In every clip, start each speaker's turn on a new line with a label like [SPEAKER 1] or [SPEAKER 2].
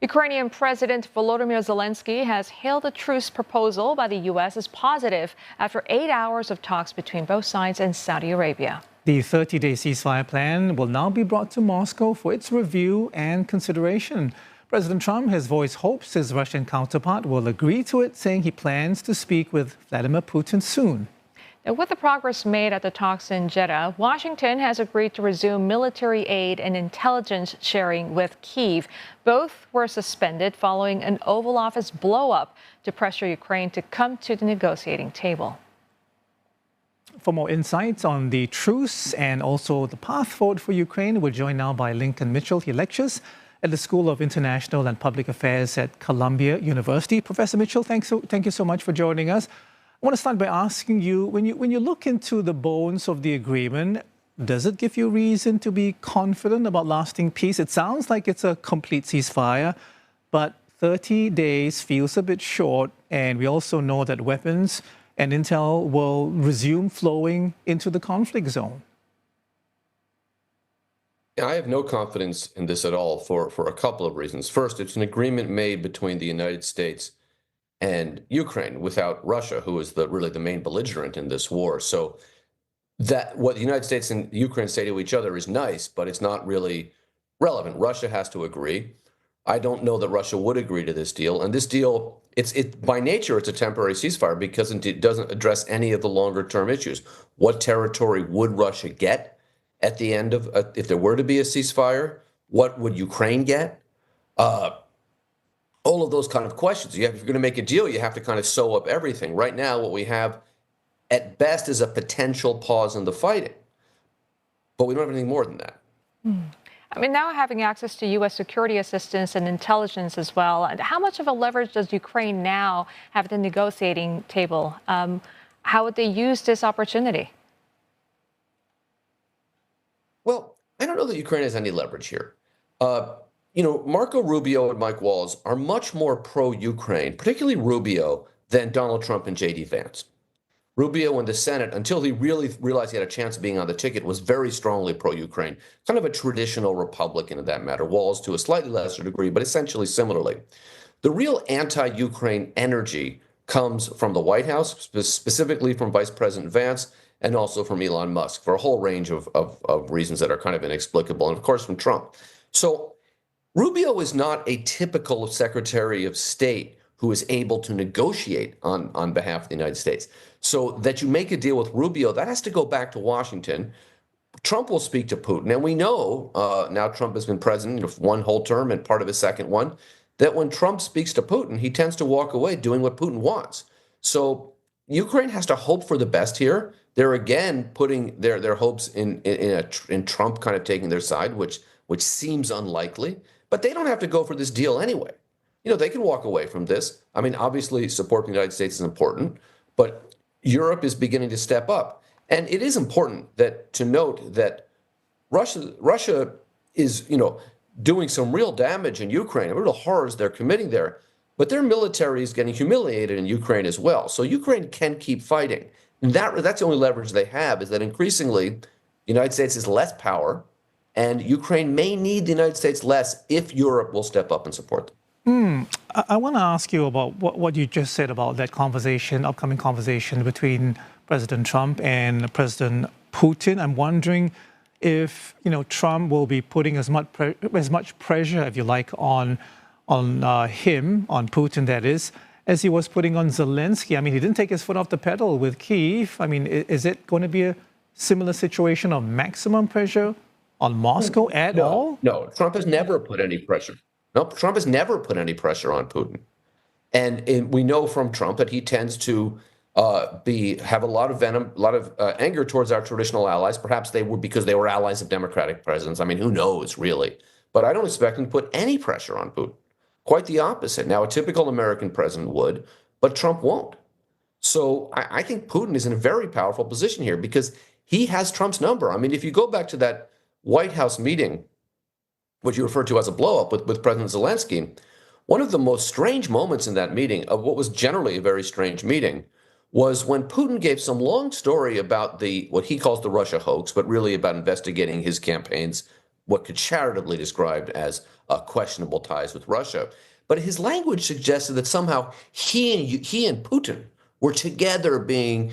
[SPEAKER 1] Ukrainian President Volodymyr Zelenskyy has hailed a truce proposal by the U.S. as positive after 8 hours of talks between both sides and Saudi Arabia.
[SPEAKER 2] The 30-day ceasefire plan will now be brought to Moscow for its review and consideration. President Trump has voiced hopes his Russian counterpart will agree to it, saying he plans to speak with Vladimir Putin soon.
[SPEAKER 1] Now, with the progress made at the talks in Jeddah, Washington has agreed to resume military aid and intelligence sharing with Kyiv. Both were suspended following an Oval Office blow-up to pressure Ukraine to come to the negotiating table.
[SPEAKER 2] For more insights on the truce and also the path forward for Ukraine, we're joined now by Lincoln Mitchell. He lectures at the School of International and Public Affairs at Columbia University. Professor Mitchell, thank you so much for joining us. I want to start by asking you, when you look into the bones of the agreement, does it give you reason to be confident about lasting peace? It sounds like it's a complete ceasefire, but 30 days feels a bit short, and we also know that weapons and intel will resume flowing into the conflict zone.
[SPEAKER 3] I have no confidence in this at all for a couple of reasons. First, it's an agreement made between the United States and Ukraine without Russia, who is really the main belligerent in this war. So that what the United States and Ukraine say to each other is nice, but it's not really relevant. Russia has to agree. I don't know that Russia would agree to this deal. And this deal, by nature, it's a temporary ceasefire because it doesn't address any of the longer term issues. What territory would Russia get at the end of, if there were to be a ceasefire? What would Ukraine get? All of those kind of questions. If you're going to make a deal, you have to kind of sew up everything. Right now, what we have at best is a potential pause in the fighting. But we don't have anything more than that.
[SPEAKER 1] I mean, now having access to U.S. security assistance and intelligence as well, how much of a leverage does Ukraine now have at the negotiating table? How would they use this opportunity?
[SPEAKER 3] Well, I don't know that Ukraine has any leverage here. Marco Rubio and Mike Walls are much more pro-Ukraine, particularly Rubio, than Donald Trump and J.D. Vance. Rubio in the Senate, until he really realized he had a chance of being on the ticket, was very strongly pro-Ukraine, kind of a traditional Republican in that matter. Walls to a slightly lesser degree, but essentially similarly. The real anti-Ukraine energy comes from the White House, specifically from Vice President Vance, and also from Elon Musk, for a whole range of reasons that are kind of inexplicable, and of course from Trump. So Rubio is not a typical Secretary of State who is able to negotiate on behalf of the United States. So that you make a deal with Rubio, that has to go back to Washington. Trump will speak to Putin. And we know, now Trump has been president one whole term and part of his second one, that when Trump speaks to Putin, he tends to walk away doing what Putin wants. So Ukraine has to hope for the best here. They're again putting their hopes in Trump kind of taking their side, which seems unlikely. But they don't have to go for this deal anyway. They can walk away from this. I mean, obviously, support the United States is important, but Europe is beginning to step up. And it is important to note that Russia is, doing some real damage in Ukraine, real horrors they're committing there. But their military is getting humiliated in Ukraine as well. So Ukraine can keep fighting. And that's the only leverage they have, is that increasingly the United States has less power, and Ukraine may need the United States less if Europe will step up and support them.
[SPEAKER 2] I want to ask you about what you just said about that upcoming conversation between President Trump and President Putin. I'm wondering if Trump will be putting as much pressure, if you like, on Putin, that is, as he was putting on Zelenskyy. I mean, he didn't take his foot off the pedal with Kyiv. I mean, is it going to be a similar situation of maximum pressure on Moscow at all?
[SPEAKER 3] No, Trump has never put any pressure. No, Trump has never put any pressure on Putin. And we know from Trump that he tends to have a lot of venom, a lot of anger towards our traditional allies. Perhaps they were because they were allies of Democratic presidents. I mean, who knows, really? But I don't expect him to put any pressure on Putin. Quite the opposite. Now, a typical American president would, but Trump won't. So I think Putin is in a very powerful position here because he has Trump's number. I mean, if you go back to that White House meeting, which you referred to as a blow-up with President Zelenskyy, one of the most strange moments in that meeting, of what was generally a very strange meeting, was when Putin gave some long story about what he calls the Russia hoax, but really about investigating his campaign's what could charitably be described as questionable ties with Russia. But his language suggested that somehow he and Putin were together being,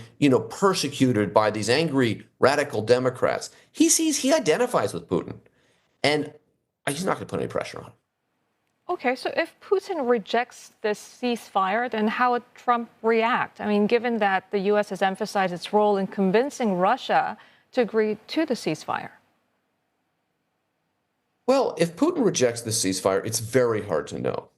[SPEAKER 3] persecuted by these angry radical Democrats. He identifies with Putin, and he's not going to put any pressure on him.
[SPEAKER 1] Okay, so if Putin rejects this ceasefire, then how would Trump react? I mean, given that the U.S. has emphasized its role in convincing Russia to agree to the ceasefire.
[SPEAKER 3] Well, if Putin rejects the ceasefire, it's very hard to know,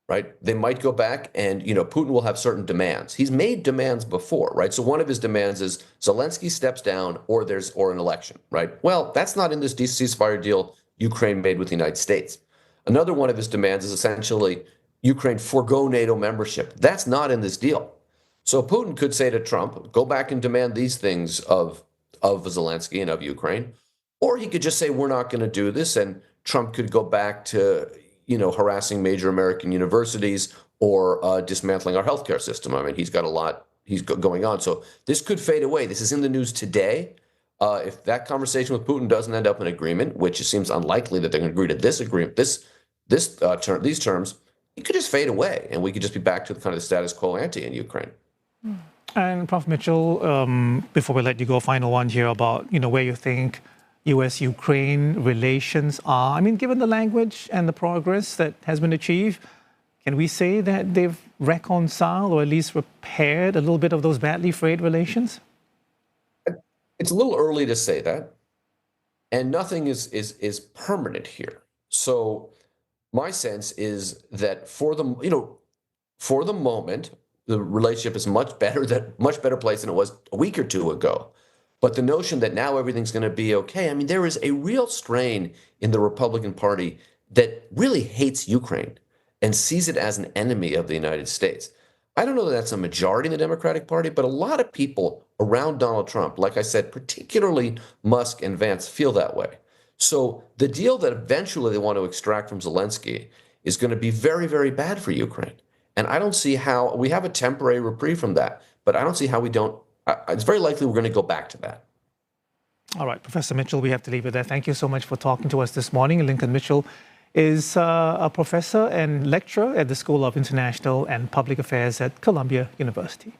[SPEAKER 3] right? They might go back and, Putin will have certain demands. He's made demands before, right? So one of his demands is Zelenskyy steps down or an election, right? Well, that's not in this ceasefire deal Ukraine made with the United States. Another one of his demands is essentially Ukraine forgo NATO membership. That's not in this deal. So Putin could say to Trump, go back and demand these things of Zelenskyy and of Ukraine. Or he could just say, we're not going to do this. And Trump could go back to, harassing major American universities or dismantling our healthcare system. I mean, he's got a lot going on. So this could fade away. This is in the news today. If that conversation with Putin doesn't end up in agreement, which it seems unlikely that they're going to agree to this agreement, these terms, it could just fade away, and we could just be back to the kind of the status quo ante in Ukraine.
[SPEAKER 2] And Prof. Mitchell, before we let you go, final one here about where you think U.S.-Ukraine relations are. I mean, given the language and the progress that has been achieved, can we say that they've reconciled or at least repaired a little bit of those badly frayed relations?
[SPEAKER 3] It's a little early to say that, and nothing is permanent here. So my sense is that for the moment, the relationship is much better place than it was a week or two ago. But the notion that now everything's going to be okay, I mean, there is a real strain in the Republican Party that really hates Ukraine and sees it as an enemy of the United States. I don't know that that's a majority in the Democratic Party, but a lot of people around Donald Trump, like I said, particularly Musk and Vance, feel that way. So the deal that eventually they want to extract from Zelenskyy is going to be very, very bad for Ukraine. And I don't see how we have a temporary reprieve from that, but I don't see how we don't. It's very likely we're going to go back to that.
[SPEAKER 2] All right, Professor Mitchell, we have to leave it there. Thank you so much for talking to us this morning. Lincoln Mitchell is a professor and lecturer at the School of International and Public Affairs at Columbia University.